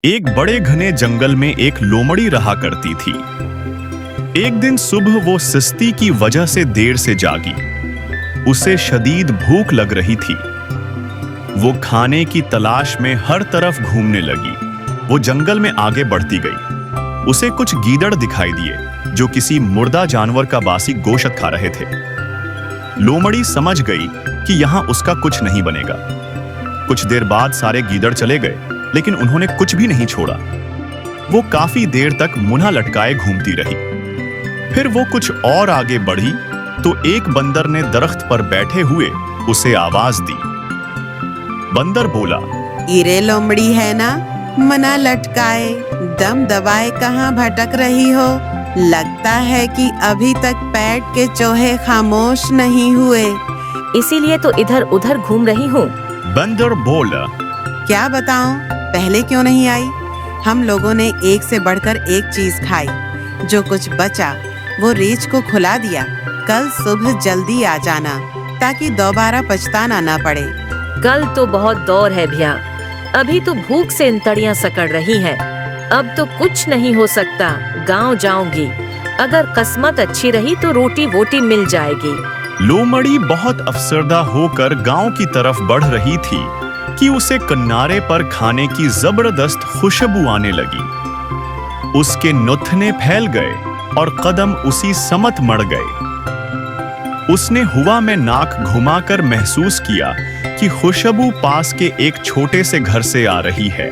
एक बड़े घने जंगल में एक लोमड़ी रहा करती थी। एक दिन सुबह वो सुस्ती की वजह से देर से जागी। उसे शदीद भूख लग रही थी। वो खाने की तलाश में हर तरफ घूमने लगी। वो जंगल में आगे बढ़ती गई। उसे कुछ गीदड़ दिखाई दिए जो किसी मुर्दा जानवर का बासी गोश्त खा रहे थे। लोमड़ी समझ गई कि यहां उसका कुछ नहीं बनेगा। कुछ देर बाद सारे गीदड़ चले गए, लेकिन उन्होंने कुछ भी नहीं छोड़ा। वो काफी देर तक मुन्ना लटकाए घूमती रही। फिर वो कुछ और आगे बढ़ी तो एक बंदर ने दरख्त पर बैठे हुए उसे आवाज दी। बंदर बोला, इरे लोमड़ी है ना, मना लटकाए दम दबाए कहाँ भटक रही हो? लगता है कि अभी तक पेट के चूहे खामोश नहीं हुए। इसीलिए तो इधर उधर घूम रही हूँ। बंदर बोला, क्या बताऊं, पहले क्यों नहीं आई? हम लोगों ने एक से बढ़कर एक चीज खाई। जो कुछ बचा वो रीछ को खुला दिया। कल सुबह जल्दी आ जाना ताकि दोबारा पछताना ना पड़े। कल तो बहुत दौर है भैया, अभी तो भूख से इंतड़ियां सकड़ रही हैं। अब तो कुछ नहीं हो सकता, गांव जाऊंगी। अगर किस्मत अच्छी रही तो रोटी वोटी मिल जाएगी। लोमड़ी बहुत अफसरदा होकर गांव की तरफ बढ़ रही थी कि उसे किनारे पर खाने की जबरदस्त खुशबू आने लगी। उसके नुथने फैल गए और कदम उसी समत मड़ गए। उसने हवा में नाक घुमाकर महसूस किया कि खुशबू पास के एक छोटे से घर से आ रही है।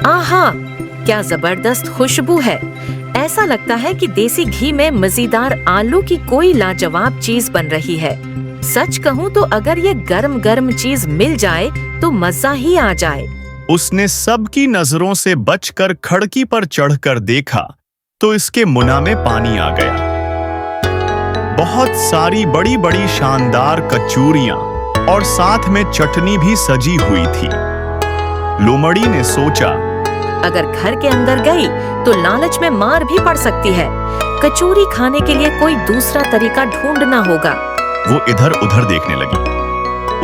आहा, क्या जबरदस्त खुशबू है। ऐसा लगता है कि देसी घी में मजेदार आलू की कोई लाजवाब चीज बन रही है। सच कहूँ तो अगर ये गर्म गर्म चीज मिल जाए तो मजा ही आ जाए। उसने सबकी नजरों से बचकर खड़की पर चढ़कर देखा तो इसके मुंह में पानी आ गया। बहुत सारी बड़ी बड़ी शानदार कचूरियां और साथ में चटनी भी सजी हुई थी। लोमड़ी ने सोचा, अगर घर के अंदर गई तो लालच में मार भी पड़ सकती है। कचौरी खाने के लिए कोई दूसरा तरीका ढूंढना होगा। वो इधर उधर देखने लगी।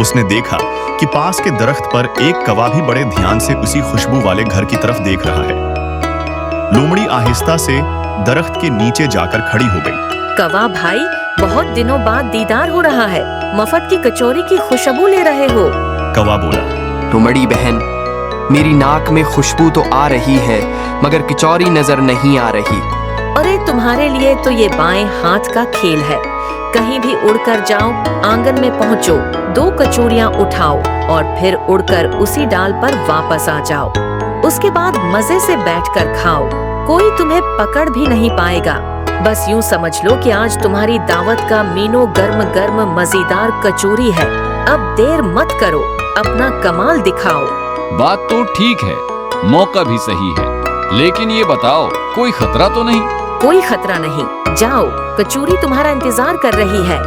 उसने देखा कि पास के दरख्त पर एक कौवा भी बड़े ध्यान से उसी खुशबू वाले घर की तरफ देख रहा है। लोमड़ी आहिस्ता से दरख्त के नीचे जाकर खड़ी हो गई। कौवा भाई, बहुत दिनों बाद दीदार हो रहा है। मफत की कचौरी की खुशबू ले रहे हो? कौवा बोला, लोमड़ी बहन, मेरी नाक में खुशबू तो आ रही है मगर कचौरी नजर नहीं आ रही। अरे तुम्हारे लिए तो ये बाएं हाथ का खेल है। कहीं भी उड़कर जाओ, आंगन में पहुंचो, 2 कचौरियां उठाओ और फिर उड़कर उसी डाल पर वापस आ जाओ। उसके बाद मजे से बैठकर खाओ। कोई तुम्हें पकड़ भी नहीं पाएगा। बस यूं समझ लो कि आज तुम्हारी दावत का मीनो गर्म गर्म मजेदार कचौरी है। अब देर मत करो, अपना कमाल दिखाओ। बात तो ठीक है, मौका भी सही है, लेकिन ये बताओ, कोई खतरा तो नहीं? कोई खतरा नहीं, जाओ, कचौरी तुम्हारा इंतजार कर रही है।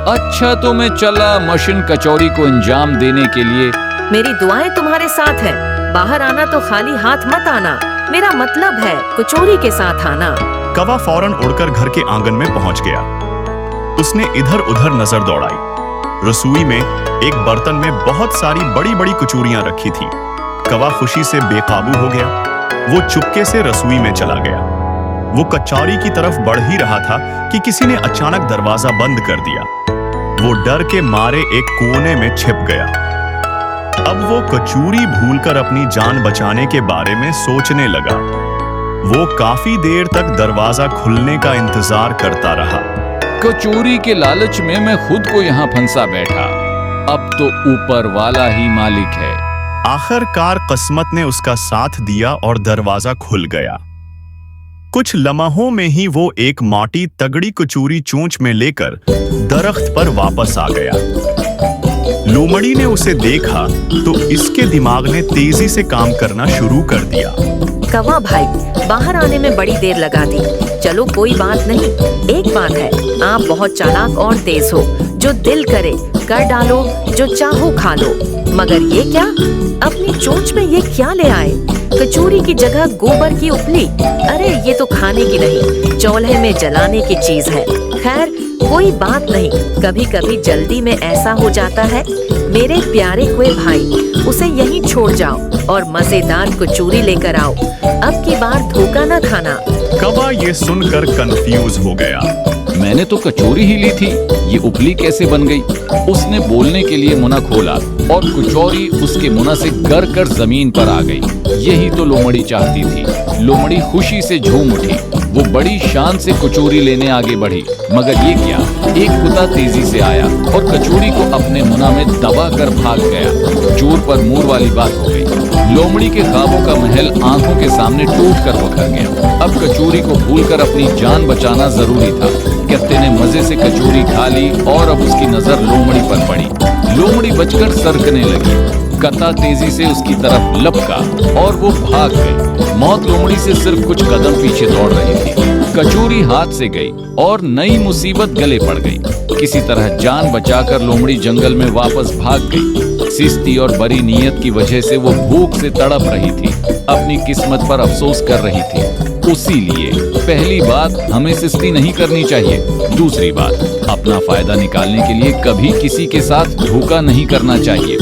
अच्छा, तो मैं चला मशीन कचौरी को अंजाम देने के लिए। मेरी दुआएं तुम्हारे साथ हैं। बाहर आना तो खाली हाथ मत आना। मेरा मतलब है कचौरी के साथ आना। कौवा फौरन उड़कर घर के आंगन में पहुंच गया। उसने इधर उधर नजर दौड़ाई। रसोई में एक बर्तन में बहुत सारी बड़ी बड़ी कचौरियां रखी थी। कौवा खुशी से बेकाबू हो गया। वो चुपके से रसोई में चला गया। वो कचौरी की तरफ बढ़ ही रहा था कि किसी ने अचानक दरवाजा बंद कर दिया। वो डर के मारे एक कोने में छिप गया। अब वो कचौरी भूलकर अपनी जान बचाने के बारे में सोचने लगा। वो काफी देर तक दरवाजा खुलने का इंतजार करता रहा। कचौरी के लालच में मैं खुद को यहाँ फंसा बैठा। अब तो ऊपर वाला ही मालिक है। आखिरकार किस्मत ने उसका साथ दिया और दरवाजा खुल गया। कुछ लम्हों में ही वो एक मोटी तगड़ी कचौरी चोंच में लेकर दरख्त पर वापस आ गया। लोमड़ी ने उसे देखा तो इसके दिमाग ने तेजी से काम करना शुरू कर दिया। कौवा भाई, बाहर आने में बड़ी देर लगा दी। चलो कोई बात नहीं। एक बात है, आप बहुत चालाक और तेज हो। जो दिल करे कर डालो, जो चाहो खा लो। मगर ये क्या, अपनी चोंच में ये क्या ले आए? कचौरी की जगह गोबर की उपली। अरे ये तो खाने की नहीं, चौल्हे में जलाने की चीज है। खैर कोई बात नहीं, कभी कभी जल्दी में ऐसा हो जाता है। मेरे प्यारे हुए भाई, उसे यहीं छोड़ जाओ और मजेदार कचौरी लेकर आओ। अब की बार धोखा न खाना। कौवा ये सुनकर कंफ्यूज हो गया। मैंने तो कचौरी ही ली थी, ये उपली कैसे बन गई? उसने बोलने के लिए मुंह खोला और कचौरी उसके मुंह से गर कर जमीन पर आ गई। यही तो लोमड़ी चाहती थी। लोमड़ी खुशी से झूम उठी। वो बड़ी शान से कचौरी लेने आगे बढ़ी, मगर ये क्या, एक कुत्ता तेजी से आया और कचौरी को अपने मुंह में दबा कर भाग गया। चोर पर मूर वाली बात हो गई। लोमड़ी के ख्वाबों का महल आंखों के सामने टूट कर बिखर गया। अब कचौरी को भूलकर अपनी जान बचाना जरूरी था। कत्ते ने मजे से कचौरी खा ली और अब उसकी नजर लोमड़ी पर पड़ी। लोमड़ी बचकर सरकने लगी। कत्ता तेजी से उसकी तरफ लपका और वो भाग गई। मौत लोमड़ी से सिर्फ कुछ कदम पीछे दौड़ रही थी। कचौरी हाथ से गई और नई मुसीबत गले पड़ गई। किसी तरह जान बचाकर लोमड़ी जंगल में वापस भाग गई। सिस्ती और बड़ी नीयत की वजह से वो भूख से तड़प रही थी, अपनी किस्मत पर अफसोस कर रही थी। उसी लिए पहली बात, हमें सिस्ती नहीं करनी चाहिए। दूसरी बात, अपना फायदा निकालने के लिए कभी किसी के साथ धोखा नहीं करना चाहिए।